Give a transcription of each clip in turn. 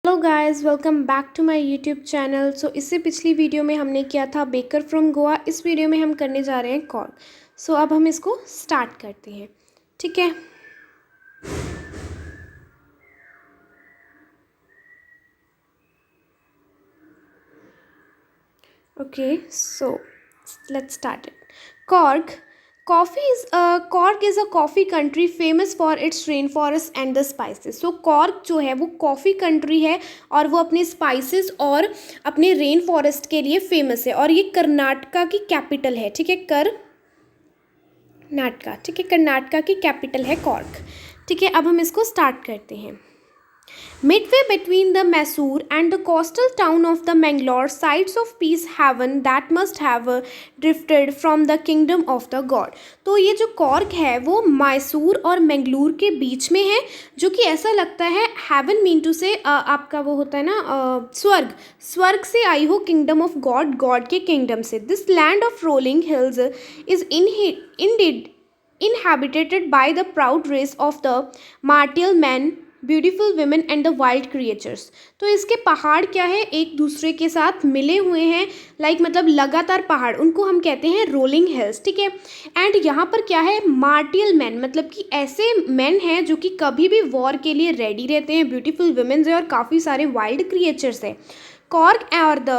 Hello guys, welcome back to my YouTube channel. इससे पिछली video में हमने किया था बेकर फ्रॉम गोवा। इस वीडियो में हम करने जा रहे हैं कॉर्ग। अब हम इसको स्टार्ट करते हैं। ठीक है। Okay, so let's start it. Cork. Cork is a coffee country famous for its rainforest and the spices. Cork जो है वो कॉफ़ी कंट्री है और वो अपने स्पाइसेस और अपने रेन फॉरेस्ट के लिए फेमस है और ये कर्नाटका की कैपिटल है। ठीक है, कर्नाटका की कैपिटल है कॉर्क। ठीक है, अब हम इसको स्टार्ट करते हैं। Midway between the Mysore and the coastal town of the Mangalore, sites of peace haven that must have drifted from the kingdom of the god. तो ये जो कॉर्ग है वो मैसूर और मंगलूर के बीच में है, जो कि ऐसा लगता है हेवन मीन टू से आपका वो होता है ना स्वर्ग से आई हो, किंगडम ऑफ गॉड के किंगडम से। This land of rolling hills is indeed inhabited by the proud race of the martial men, beautiful women and the wild creatures. तो इसके पहाड़ क्या है, एक दूसरे के साथ मिले हुए हैं, मतलब लगातार पहाड़, उनको हम कहते हैं रोलिंग हिल्स। ठीक है। एंड यहाँ पर क्या है, मार्टियल मैन, मतलब कि ऐसे मैन हैं जो कि कभी भी वॉर के लिए रेडी रहते हैं, ब्यूटीफुल वुमेन्स है और काफ़ी सारे वाइल्ड क्रिएचर्स हैं। कॉर्ग और द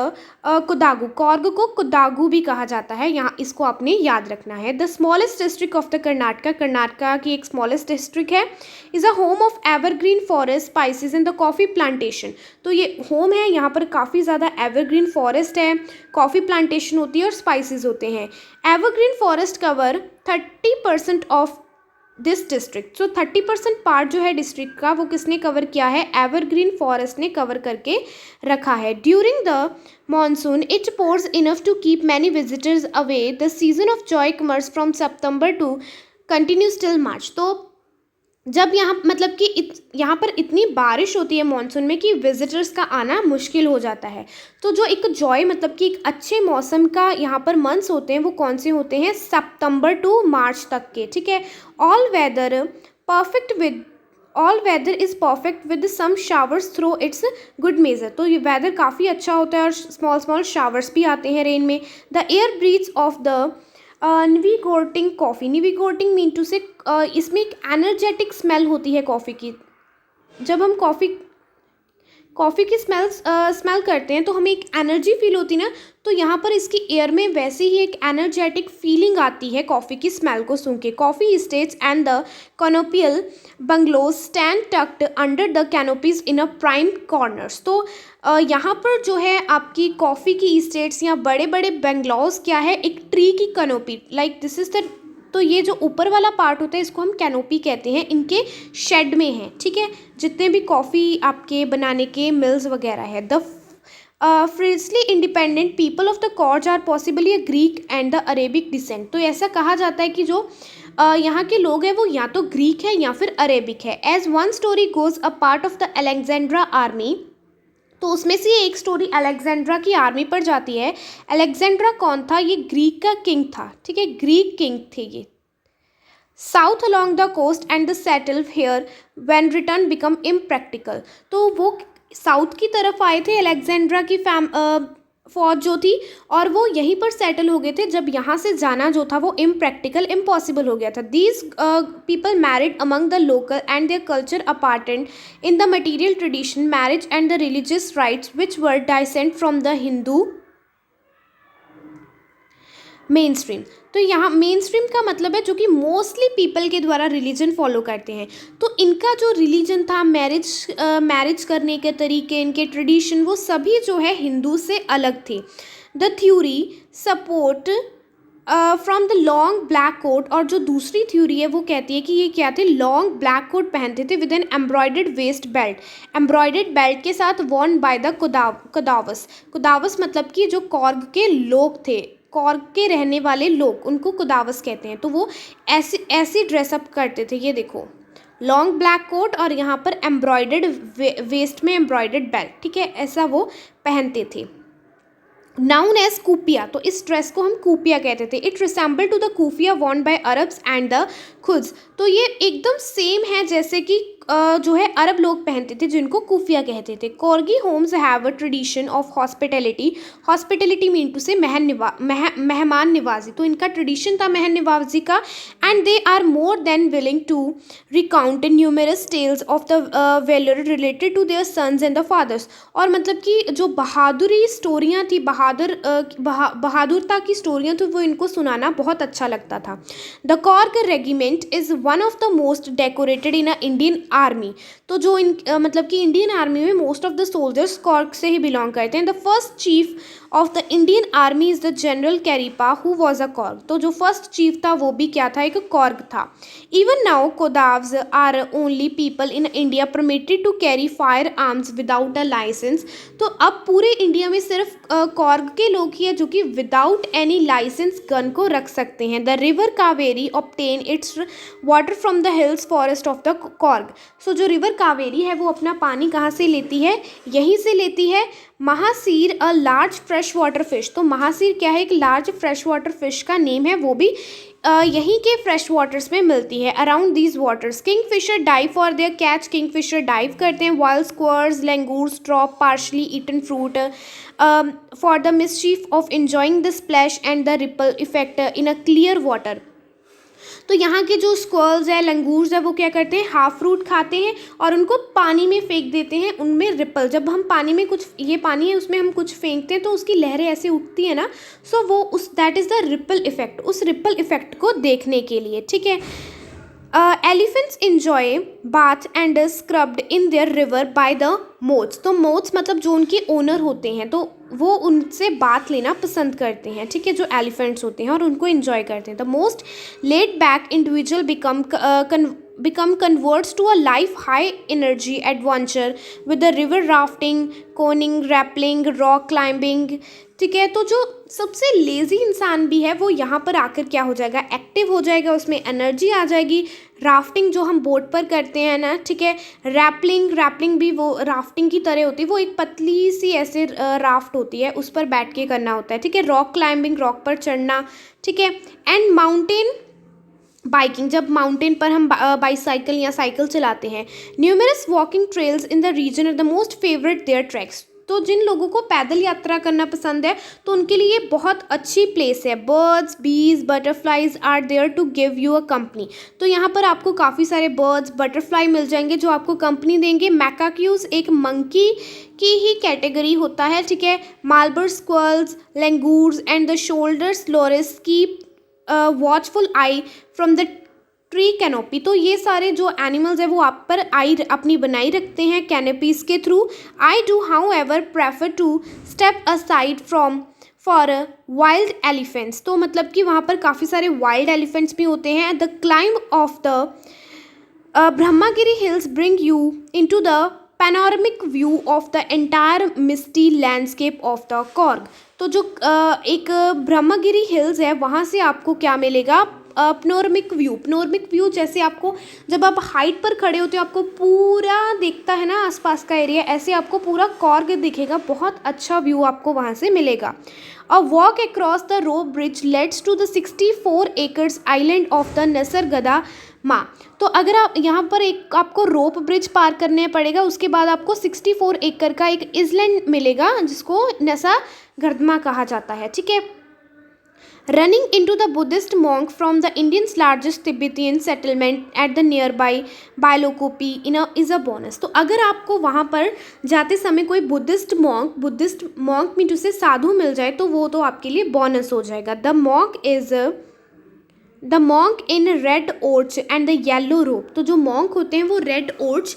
कोदागु, कॉर्ग को कोदागु भी कहा जाता है, यहाँ इसको आपने याद रखना है। The smallest district of the Karnataka की एक स्मॉलेस्ट डिस्ट्रिक्ट है। Is a home of evergreen forest, spices in the coffee plantation. तो ये होम है, यहाँ पर काफ़ी ज़्यादा एवरग्रीन फॉरेस्ट है, कॉफ़ी प्लांटेशन होती है और स्पाइसेस होते हैं। Evergreen forest cover 30% of this district. 30% part जो है डिस्ट्रिक्ट का वो किसने कवर किया है, एवरग्रीन फॉरेस्ट ने कवर करके रखा है। During the monsoon it pours enough to keep many visitors away. The season of joy commences from September to continues till March. तो जब यहाँ पर इतनी बारिश होती है मॉनसून में कि विजिटर्स का आना मुश्किल हो जाता है। तो जो एक जॉय कि एक अच्छे मौसम का यहाँ पर मंथ्स होते हैं वो कौन से होते हैं, सितंबर टू मार्च तक के। ठीक है। All weather is perfect with some showers through its good measure. तो ये वेदर काफ़ी अच्छा होता है और स्मॉल शावर्स भी आते हैं रेन में। The air breathes of the invigorating coffee. Invigorating mean to say इसमें एक एनर्जेटिक स्मेल होती है कॉफ़ी की। जब हम कॉफ़ी की स्मेल करते हैं तो हमें एक एनर्जी फील होती है ना, तो यहाँ पर इसकी एयर में वैसे ही एक एनर्जेटिक फीलिंग आती है कॉफ़ी की स्मेल को सुन के। Coffee estates and the colonial bungalows stand tucked under the canopies in a prime corners. तो यहाँ पर जो है आपकी कॉफ़ी की स्टेट्स या बड़े बड़े बंगलोज क्या है, एक ट्री की कैनोपी, दिस इज़ द, तो ये जो ऊपर वाला पार्ट होता है इसको हम कैनोपी कहते हैं, इनके शेड में है। ठीक है, जितने भी कॉफ़ी आपके बनाने के मिल्स वगैरह है। The fiercely independent people of the Coorg are possibly a Greek and the Arabic descent. तो ऐसा कहा जाता है कि जो यहाँ के लोग हैं वो या तो ग्रीक है या फिर अरेबिक है। As one story goes a part of the Alexandra army. तो उसमें से एक स्टोरी अलेक्जेंड्रा की आर्मी पर जाती है। अलेक्जेंड्रा कौन था, ये ग्रीक का किंग था। ठीक है, ग्रीक किंग थे ये। South along the coast and the settle here when return become impractical. तो वो साउथ की तरफ आए थे, अलेक्जेंड्रा की फौज जो थी, और वो यहीं पर सेटल हो गए थे जब यहाँ से जाना जो था वो इम्प्रैक्टिकल, इम्पॉसिबल हो गया था। These people married among the local and their culture apparent in the material tradition, marriage and the religious rites which were descent from the Hindu mainstream. तो यहाँ मेन स्ट्रीम का मतलब है जो कि मोस्टली पीपल के द्वारा रिलीजन फॉलो करते हैं। तो इनका जो रिलीजन था, मैरिज करने के तरीके, इनके ट्रेडिशन, वो सभी जो है हिंदू से अलग थे। The theory support from the long black coat, और जो दूसरी थ्योरी है वो कहती है कि ये क्या थे, लॉन्ग ब्लैक कोट पहनते थे with an embroidered waist belt, embroidered belt के साथ, वॉर्न बाय द कुदावस मतलब कि जो कॉर्ग के लोग थे, कॉर्ग के रहने वाले लोग, उनको कुदावस कहते हैं। तो वो ऐसी ड्रेसअप करते थे। ये देखो, लॉन्ग ब्लैक कोट और यहाँ पर एम्ब्रॉयडर्ड वेस्ट में एम्ब्रॉयडर्ड बेल्ट। ठीक है, ऐसा वो पहनते थे। नाउन एज कूपिया, तो इस ड्रेस को हम कूपिया कहते थे। It resemble to the kufiya worn by Arabs and the Kurds. तो ये एकदम सेम है जैसे कि जो है अरब लोग पहनते थे जिनको कुफिया कहते थे। Coorgi homes have a tradition of hospitality. Hospitality mean to say मेहमान नवाजी। तो इनका ट्रेडिशन था मेहमान नवाजी का। And they are more than willing to recount numerous tales of the valour related to their sons and the fathers. और मतलब कि जो बहादुरी स्टोरियाँ थी, बहादुरता की स्टोरियाँ थी, वो इनको सुनाना बहुत अच्छा लगता था। The Coorg regiment is one of the most decorated in a Indian army. तो जो मतलब कि इंडियन आर्मी में most of the soldiers Coorg से ही बिलोंग करते हैं। The first chief of the Indian army is the general Cariappa who was a Coorg. तो जो फर्स्ट चीफ था वो भी क्या था, एक कॉर्ग था। Even now Kodavas are only people in India permitted to carry firearms without a licence. तो अब पूरे इंडिया में सिर्फ कॉर्ग के लोग ही है जो कि विदाउट एनी लाइसेंस गन को रख सकते हैं। The river Kaveri obtain its water from the hills forest of the Coorg. So जो रिवर कावेरी है वो अपना पानी कहाँ से लेती है, यहीं से लेती है। Mahseer a large fresh water fish. तो महासीर क्या है, एक लार्ज फ्रेश वाटर फिश का नेम है, वो भी यहीं के फ्रेश वाटर्स में मिलती है। Around these waters kingfisher dive for their catch. Kingfisher dive करते हैं। Wild squirrels langurs drop partially eaten fruit for the mischief of enjoying the splash and the ripple effect in a clear water. तो यहाँ के जो स्क्वल्स है, langurs है, वो क्या करते हैं, हाफ फ्रूट खाते हैं और उनको पानी में फेंक देते हैं। उनमें रिपल, जब हम पानी में कुछ, ये पानी है उसमें हम कुछ फेंकते हैं तो उसकी लहरें ऐसे उठती है ना, सो वो उस that is the ripple effect. उस रिपल इफेक्ट को देखने के लिए, ठीक है। Elephants enjoy bath and scrubbed in their river by the mahouts. तो मोथ्स मतलब जो उनके ओनर होते हैं, तो वो उनसे बात लेना पसंद करते हैं, ठीक है, जो एलिफेंट्स होते हैं, और उनको इन्जॉय करते हैं। The most laid back individual become converts to a life high energy adventure with the river rafting, coning, rappelling, rock climbing, ठीक है। तो जो सबसे लेज़ी इंसान भी है वो यहाँ पर आकर क्या हो जाएगा, एक्टिव हो जाएगा, उसमें एनर्जी आ जाएगी। राफ्टिंग जो हम बोट पर करते हैं ना, ठीक है। रैपलिंग भी वो राफ्टिंग की तरह होती है, वो एक पतली सी ऐसे राफ्ट होती है, उस पर बैठ के करना होता है, ठीक है। रॉक क्लाइंबिंग, रॉक पर चढ़ना, ठीक है। एंड माउंटेन बाइकिंग, जब माउंटेन पर हम बाईसाइकिल या साइकिल चलाते हैं। Numerous walking trails in the region are the most favourite their tracks. तो जिन लोगों को पैदल यात्रा करना पसंद है तो उनके लिए बहुत अच्छी प्लेस है। Birds, bees, butterflies are there to give you a company. तो यहाँ पर आपको काफ़ी सारे बर्ड्स, बटरफ्लाई मिल जाएंगे जो आपको कंपनी देंगे। मैकाक्यूज एक मंकी की ही कैटेगरी होता है, ठीक है। Malabar squirrels, langurs and the shoulders loris keep watchful eye from the tree canopy. तो ये सारे जो एनिमल्स हैं वो आप पर आई अपनी बनाई रखते हैं कैनोपीज के through. I do however prefer to step aside from for wild elephants. तो मतलब कि वहाँ पर काफ़ी सारे वाइल्ड एलिफेंट्स भी होते हैं। The climb of the Brahmagiri hills bring you into the panoramic view of the entire misty landscape of the Coorg. तो जो एक ब्रह्मगिरी हिल्स है वहाँ से आपको क्या मिलेगा, पैनोरामिक व्यू। जैसे आपको जब आप हाइट पर खड़े होते हो आपको पूरा दिखता है ना आसपास का एरिया, ऐसे आपको पूरा कॉर्ग दिखेगा, बहुत अच्छा व्यू आपको वहाँ से मिलेगा। A walk across the rope bridge leads to the 64 acres island of the Nisargadhama. तो अगर आप यहाँ पर एक आपको रोप ब्रिज पार करने पड़ेगा, उसके बाद आपको 64 एकड़ का एक आइलैंड मिलेगा जिसको नसरगदा कहा जाता है, ठीक है। Running into the Buddhist monk from the India's largest Tibetan settlement at the nearby Bylakuppe is a bonus. तो अगर आपको वहाँ पर जाते समय कोई बुद्धिस्ट मॉन्क मीन टू से साधु मिल जाए तो वो तो आपके लिए बोनस हो जाएगा। द मॉन्क इन रेड ओर्च एंड द येलो रोब। तो जो मॉन्क होते हैं वो रेड ओर्च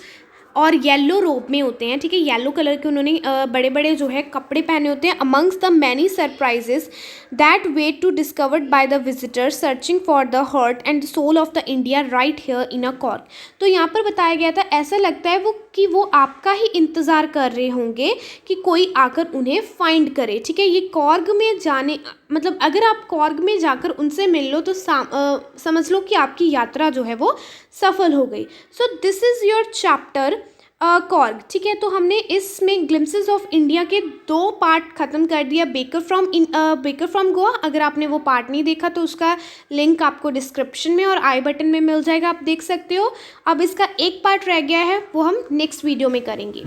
और येलो रोब में होते हैं, ठीक है। येलो कलर के उन्होंने बड़े बड़े जो है कपड़े पहने होते हैं। Amongst the many surprises that wait to discovered by the visitors searching for the heart and soul of the India right here in a Coorg. तो यहाँ पर बताया गया था, ऐसा लगता है वो आपका ही इंतज़ार कर रहे होंगे कि कोई आकर उन्हें फाइंड करे, ठीक है। ये कॉर्ग में जाने मतलब अगर आप कॉर्ग में जाकर उनसे मिल लो तो समझ लो कि आपकी यात्रा जो है वो सफल हो गई। So this is your chapter Korg, ठीक है। तो हमने इसमें ग्लिम्पसेस ऑफ इंडिया के 2 पार्ट ख़त्म कर दिया, बेकर फ्रॉम गोवा। अगर आपने वो पार्ट नहीं देखा तो उसका लिंक आपको डिस्क्रिप्शन में और आई बटन में मिल जाएगा, आप देख सकते हो। अब इसका एक पार्ट रह गया है, वो हम नेक्स्ट वीडियो में करेंगे।